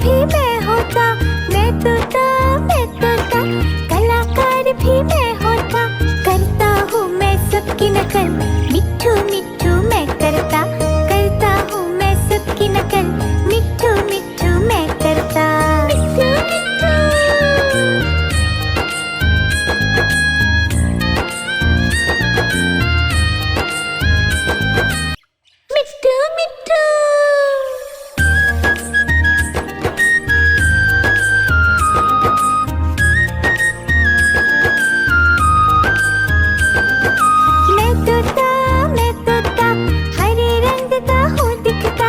भी मैं होता, मैं तोता, मैं तोता, कलाकार भी मैं होता, करता हूँ मैं सबकी नकल, मिट्ठू मिट्ठू मैं करता, करता हूँ मैं सबकी नकल, मिट्ठू मिट्ठू मैं करता, मिट्ठू मिट्ठू मिट्ठू मिट्ठू। मैं तोता हरे रंग का हूँ दिखता,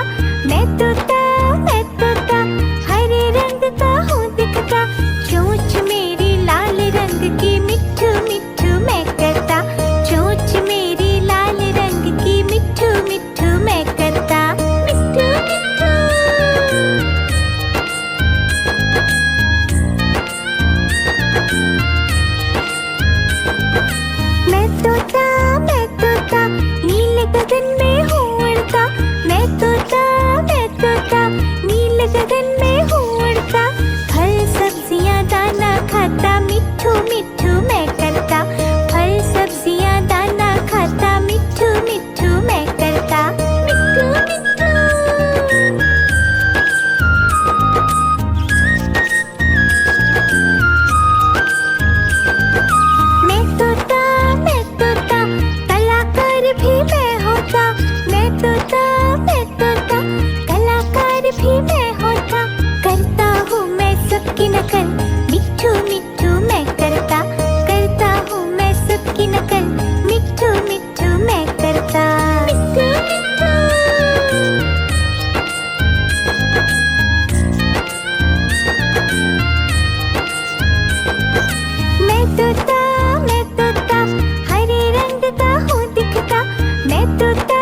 मैं तोता हरे रंग का हूँ दिखता, चोंच मेरी लाल रंग की, मिट्ठू मिट्ठू मैं करता, चोंच मेरी लाल रंग की, मिट्ठू मिट्ठू मैं करता, मिट्ठू मिट्ठू। मैं तोता नीले गगन में हूँ उड़ता, मैं तोता नीले गगन में हूँ उड़ता, फल सब्जियाँ दाना खाता, मिट्ठू मिट्ठू मैं करता, फल सब्जियाँ दाना खाता, मिट्ठू मिट्ठू मैं करता, मिट्ठू मिट्ठू। मैं तोता कलाकार भी मैं होता, मैं तोता कलाकार भी मैं होता, करता हूँ मैं सबकी नकल, मिट्ठू मिट्ठू मैं करता, करता हूँ मैं सबकी नकल, मिट्ठू मिट्ठू मैं करता, मिट्ठू मिट्ठू। मैं तोता हरे रंग का हूँ दिखता, मैं तोता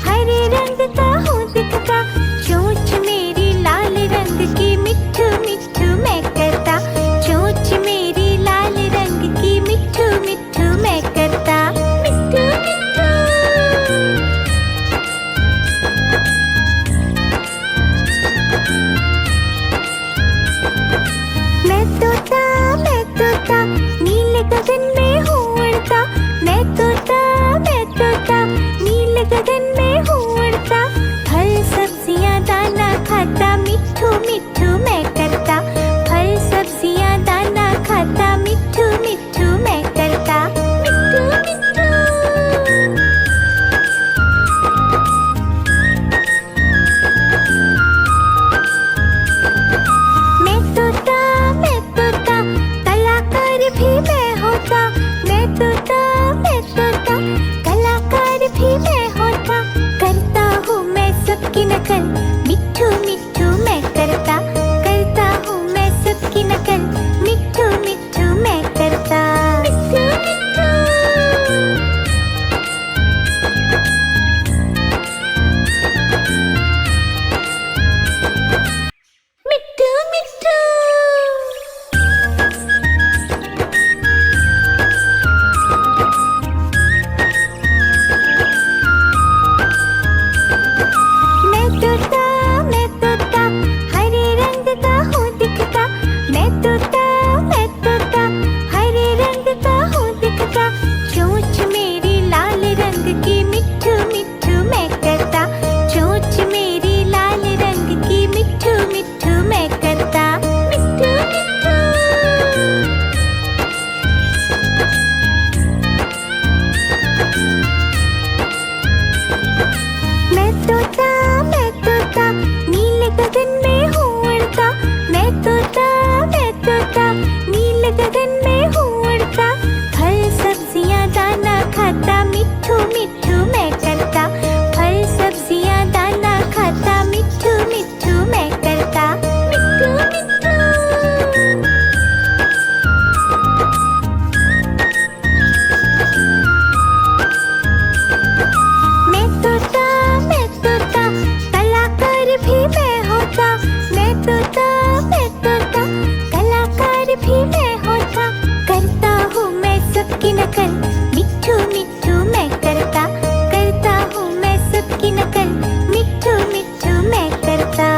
हरे रंग का हूँ दिखता, चोंच मेरी लाल रंग की, मिट्ठू मिट्ठू मैं करता, चोंच मेरी लाल रंग की, मिट्ठू मिट्ठू मैं करता, मिट्ठू मिट्ठू। मैं तोता नीले गगन में हूँ उड़ता, मैं तोता नीले गगन में हूँ उड़ता, फल सब्जियाँ दाना खाता, मिट्ठू मिट्ठू मैं करता, फल सब्जियाँ दाना खाता, मिट्ठू मिट्ठू मैं करता, मिट्ठू मिट्ठू। मैं तोता कलाकार भी मैं होता, मैं तोता कलाकार भी मैं होता, करता हूँ मैं सबकी नकल, मिट्ठू मिट्ठू मैं करता, करता हूँ मैं सबकी नकल, मिट्ठू मिट्ठू मैं करता, मिट्ठू मिट्ठू। मिट्ठू मिट्ठू। मैं तोता हरे रंग का हूँ दिखता, मैं तोता हरे रंग का हूँ दिखता, चोंच मेरी लाल रंग की, मिट्ठू मिट्ठू मैं करता, चोंच मेरी लाल रंग की, मिट्ठू मिट्ठू मैं करता, मिट्ठू मिट्ठू। मैं तोता नीले गगन में हूँ उड़ता, मैं तोता नीले गगन में हूँ उड़ता, फल सब्जियाँ दाना खाता, मिट्ठू मिट्ठू मैं करता, फल सब्जियाँ दाना खाता, मिट्ठू मिट्ठू मैं करता, मिट्ठू मिट्ठू। मैं तोता कलाकार भी मैं होता, मैं तोता कलाकार भी मैं होता, करता हूँ मैं सबकी नकल, मिट्ठू मिट्ठू मैं करता, करता हूँ मैं सबकी नकल, मिट्ठू मिट्ठू मैं करता।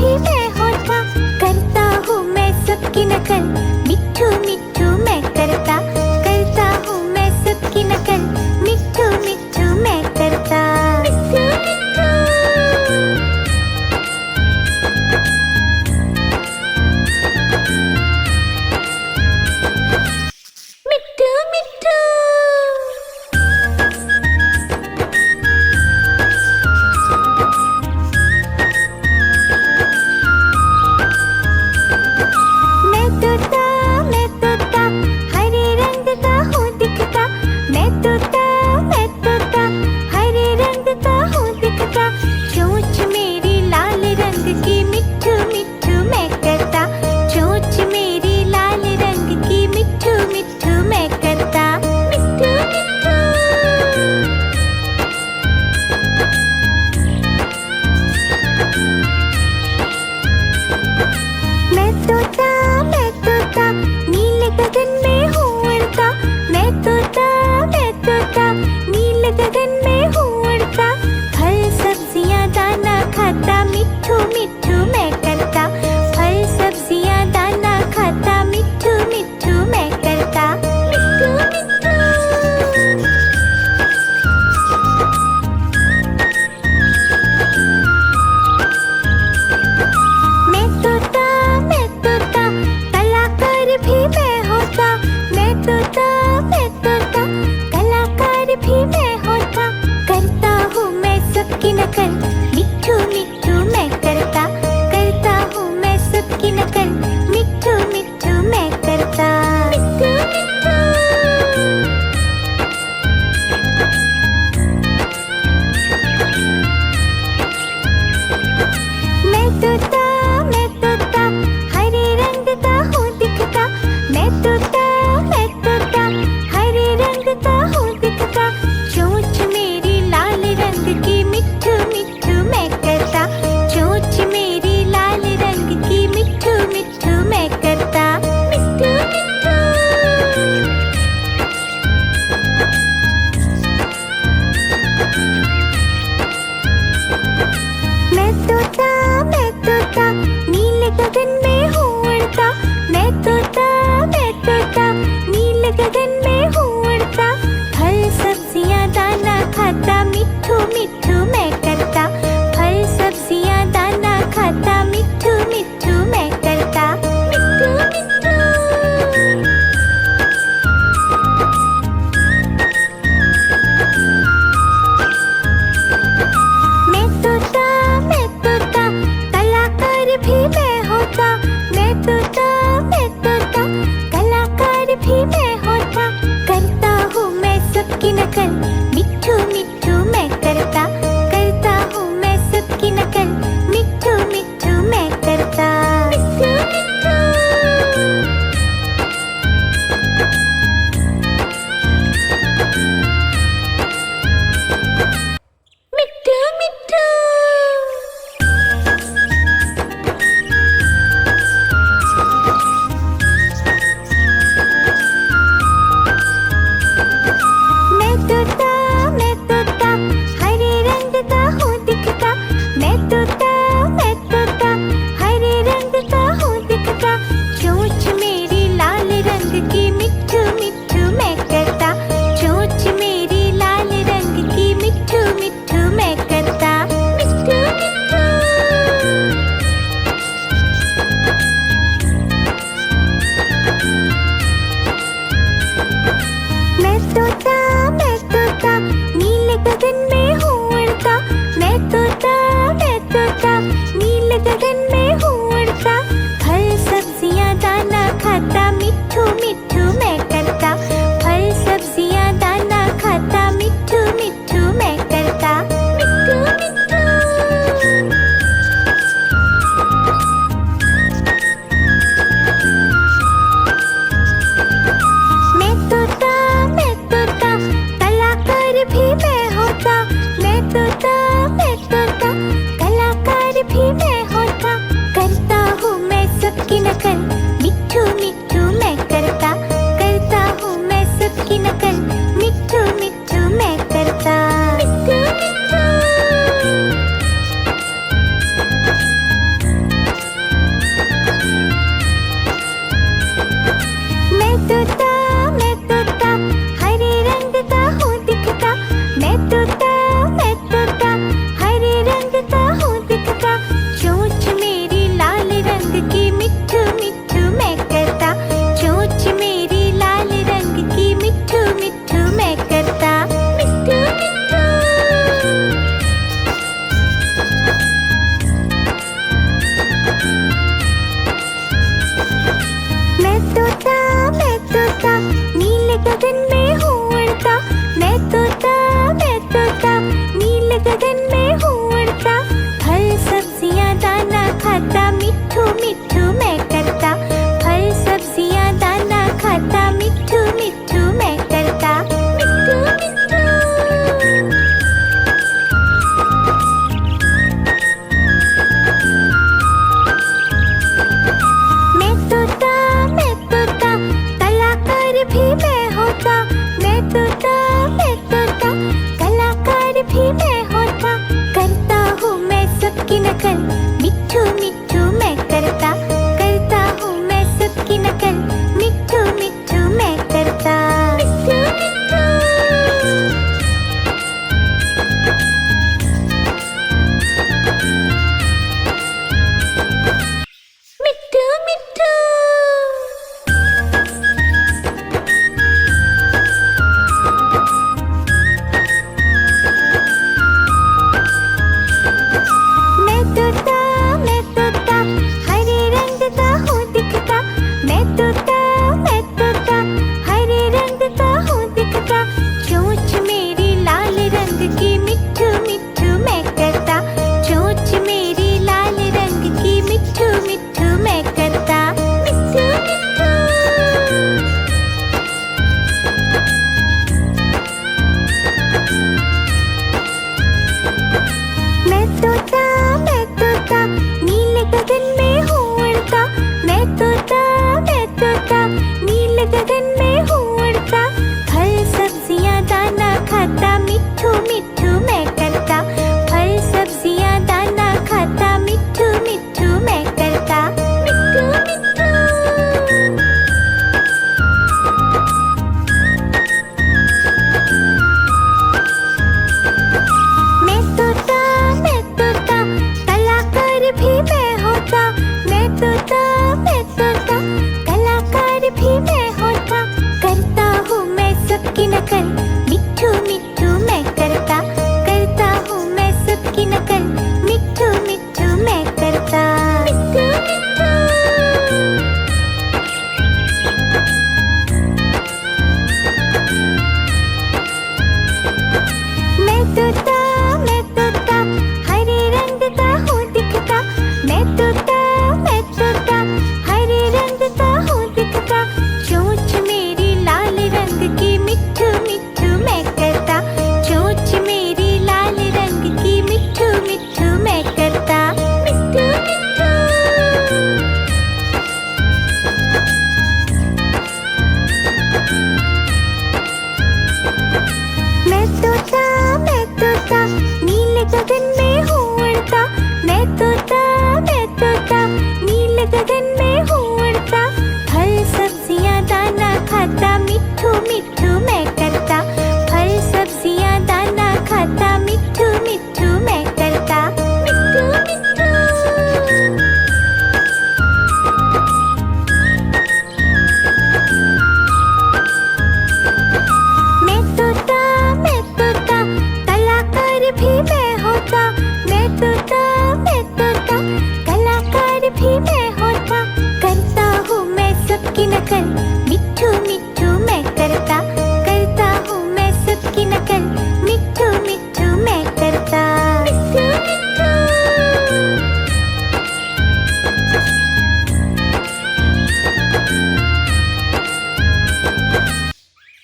भी मैं होता, करता हूँ मैं सबकी नकल, मिट्ठू मिट्ठू मैं करता हूँ मैं सबकी नकल, मिट्ठू मिट्ठू मैं करता। मिट्ठू मिट्ठू मिट्ठू मैं तोता हरे रंग का हूँ दिखता, मैं तोता हरे रंग का हूँ दिखता, चोंच मेरी लाल रंग की, मिट्ठू मिट्ठू मैं करता, चोंच मेरी लाल रंग की, मिट्ठू मिट्ठू मैं करता। मिट्ठू मिट्ठू मैं तोता नीले गगन में हूँ उड़ता, मैं तोता नीले गगन में हूँ उड़ता, फल सब्जियाँ दाना खाता, मिट्ठू मिट्ठू मैं करता, फल सब्जियाँ दाना खाता, मिट्ठू मिट्ठू मैं करता। मिट्ठू मिट्ठू मैं तोता कलाकार भी मैं होता, मैं तोता कलाकार भी मैं होता, करता हूँ मैं सबकी नकल, मिट्ठू मिट्ठू मैं करता हूँ मैं सबकी नकल, मिट्ठू मिट्ठू मैं करता। मिट्ठू मिट्ठू मैं तोता हरे रंग का हूँ दिखता, मैं तोता हरे रंग का हूँ दिखता, चोंच मेरी लाल रंग की, मिट्ठू मिट्ठू मैं करता, चोंच मेरी लाल रंग की, मिट्ठू मिट्ठू मैं करता। मिट्ठू मिट्ठू मैं तोता नीले गगन में हूँ उड़ता, मैं तोता नीले गगन में हूँ उड़ता, फल सब्जियाँ दाना खाता, मिट्ठू मिट्ठू मैं करता, फल सब्जियाँ दाना खाता, मिट्ठू मिट्ठू मैं करता। मिट्ठू मिट्ठू मैं तोता कलाकार भी मैं होता, मैं तोता कलाकार भी मैं होता, करता हूँ मैं सबकी नकल, मिट्ठू मिट्ठू मैं करता हूँ मैं सबकी नकल, मिट्ठू मिट्ठू मैं करता। मिट्ठू मिट्ठू मिट्ठू मिट्ठू मैं तोता हरे रंग का हूँ दिखता, मैं तोता हरे रंग का हूँ दिखता, चोंच मेरी लाल रंग की, मिट्ठू मिट्ठू मैं करता, चोंच मेरी लाल रंग की, मिट्ठू मिट्ठू मैं करता। मिट्ठू मिट्ठू मैं तोता नीले गगन में हूँ उड़ता, मैं तोता नीले गगन में हूँ उड़ता, फल सब्जियाँ दाना खाता, मिट्ठू मिट्ठू मैं करता, फल सब्जियाँ दाना खाता, मिट्ठू मिट्ठू मैं करता। मिट्ठू मिट्ठू मैं तोता कलाकार भी मैं होता, मैं तोता कलाकार भी मैं होता, तोता, मैं तोता, मैं तोता, कलाकार भी मैं होता। करता हूँ मैं सबकी नकल, मिट्ठू मिट्ठू मैं करता। करता हूँ मैं सबकी नकल, मिट्ठू मिट्ठू मैं करता। मिट्ठू मिट्ठू। मैं तोता, हरे रंग का हूँ दिखता। मैं तोता, हरे रंग का हूँ दिखता। चोंच मेरी लाल रंग की, मिट्ठू मिट्ठू मैं करता। चोंच मेरी लाल रंग की, मिट्ठू मिट्ठू मैं करता। मिट्ठू मिट्ठू। मैं तोता, नीले गगन में हूँ उड़ता। मैं तोता, नीले गगन में हूँ उड़ता। फल सब्जियाँ दाना खाता, मिट्ठू मिट्ठू मैं करता। फल सब्जियाँ दाना खाता, मिट्ठू मिट्ठू मैं करता। मिट्ठू मिट्ठू। मैं तोता, कलाकार भी मैं होता। मैं तोता, कलाकार भी मैं होता। करता हूँ मैं सबकी नकल, मिट्ठू मिट्ठू मैं करता। करता हूँ मैं सबकी नकल, मिट्ठू मिट्ठू मैं करता। मिट्ठू मिट्ठू।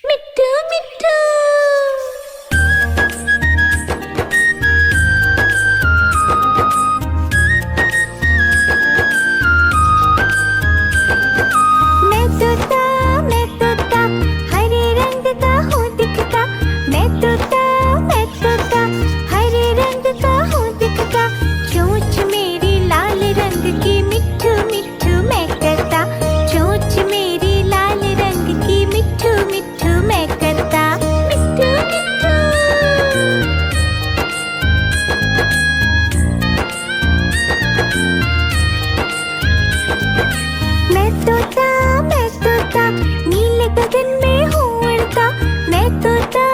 मिट्ठू मिट्ठू। मैं तोता, हरे रंग का हूँ दिखता। मैं तोता, हरे रंग का हूँ दिखता। चोंच मेरी लाल रंग की, मिट्ठू मिट्ठू मैं करता। चोंच मेरी लाल रंग की, मिट्ठू मिट्ठू मैं करता। मिट्ठू मिट्ठू। मैं तोता, नीले गगन में हूँ उड़ता। मैं तोता,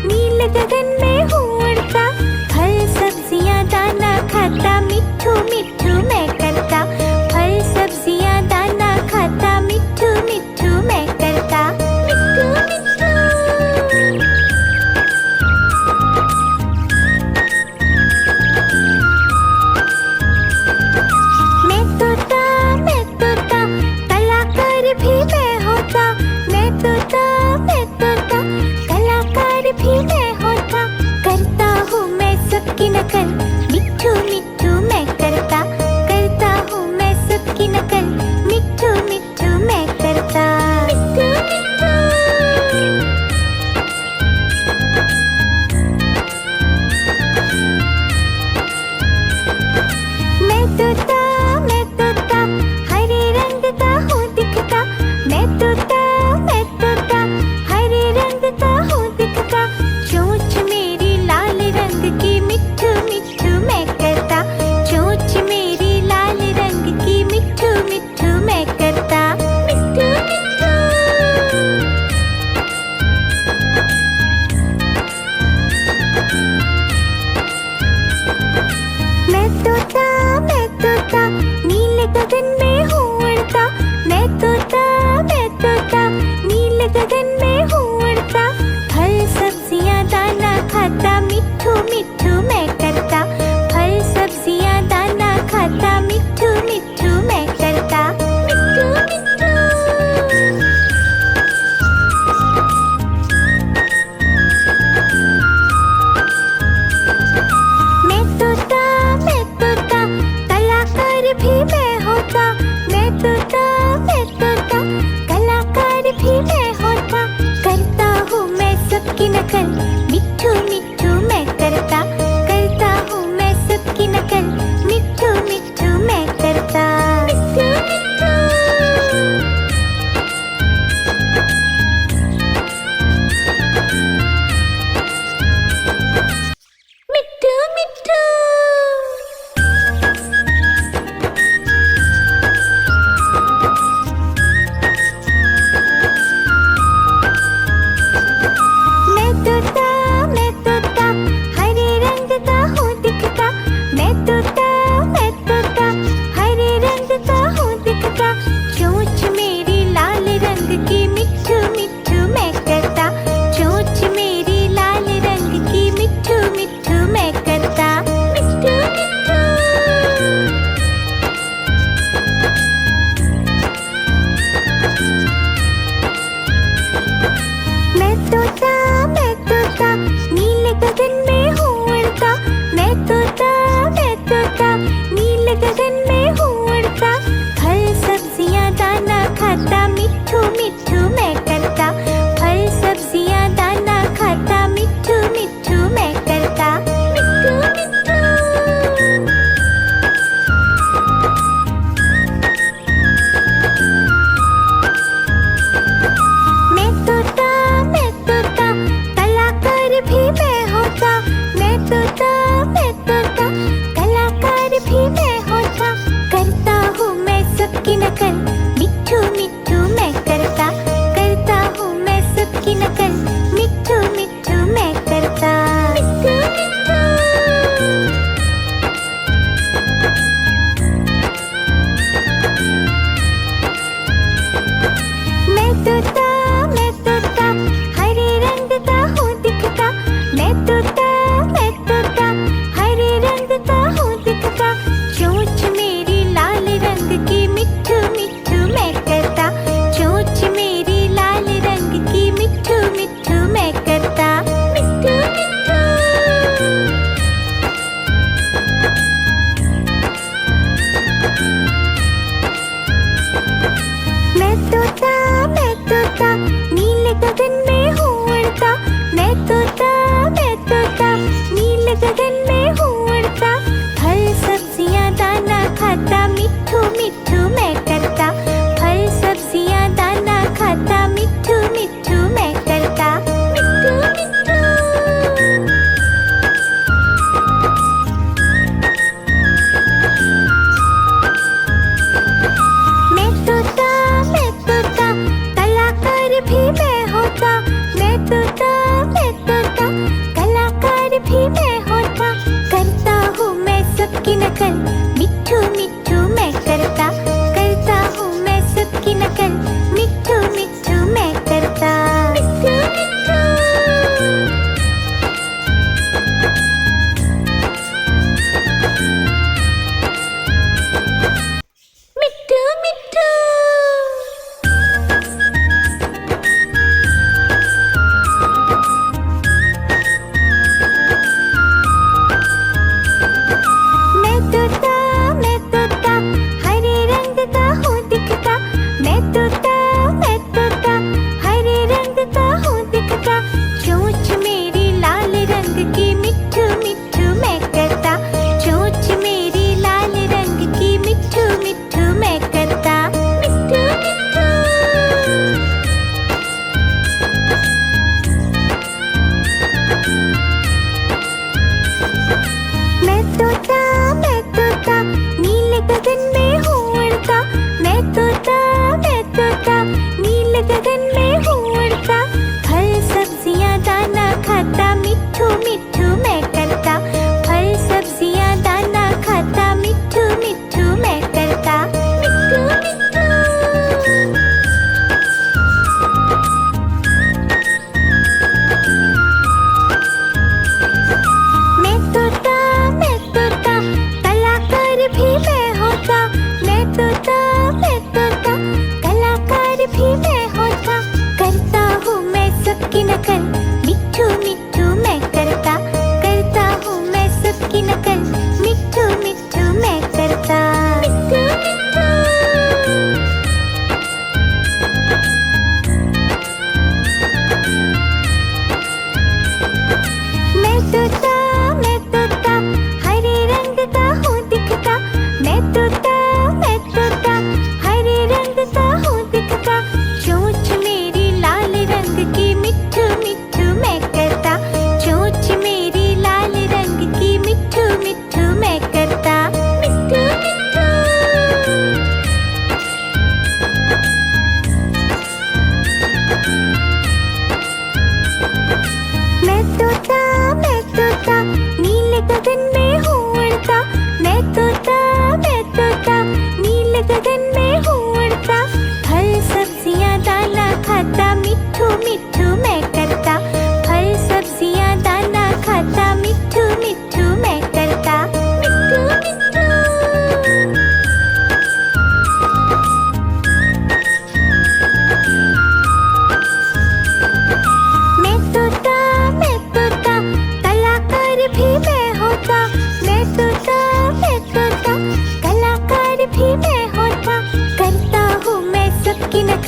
नीले गगन में हूँ उड़ता। फल सब्जियाँ दाना खाता, मिट्ठू मिट्ठू मैं करता। फल सब्जियाँ दाना खाता, मिट्ठू मिट्ठू मैं करता। मिट्ठू मिट्ठू। मैं तोता, कलाकार भी मैं होता। मैं तोता, कलाकार भी मैं होता। करता हूँ मैं सबकी नकल, मिट्ठू मिट्ठू मैं करता। करता हूँ मैं सबकी नकल, मिट्ठू मिट्ठू मैं करता। मिट्ठू मिट्ठू। मैं तोता, हरे रंग का हूँ दिखता। मैं तोता, हरे रंग का हूँ दिखता। चोंच मेरी लाल रंग की, मिट्ठू मिट्ठू मैं करता। चोंच मेरी लाल रंग की, मिट्ठू मिट्ठू मैं करता। मिट्ठू मिट्ठू। मैं तोता, नीले गगन में हूँ उड़ता। मैं तोता, नीले गगन में हूँ उड़ता। फल सब्जियाँ दाना खाता, मिट्ठू मिट्ठू मैं करता। फल सब्जियाँ दाना खाता, मिट्ठू मिट्ठू मैं करता। मिट्ठू मिट्ठू। मैं तोता, कलाकार भी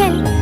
निकल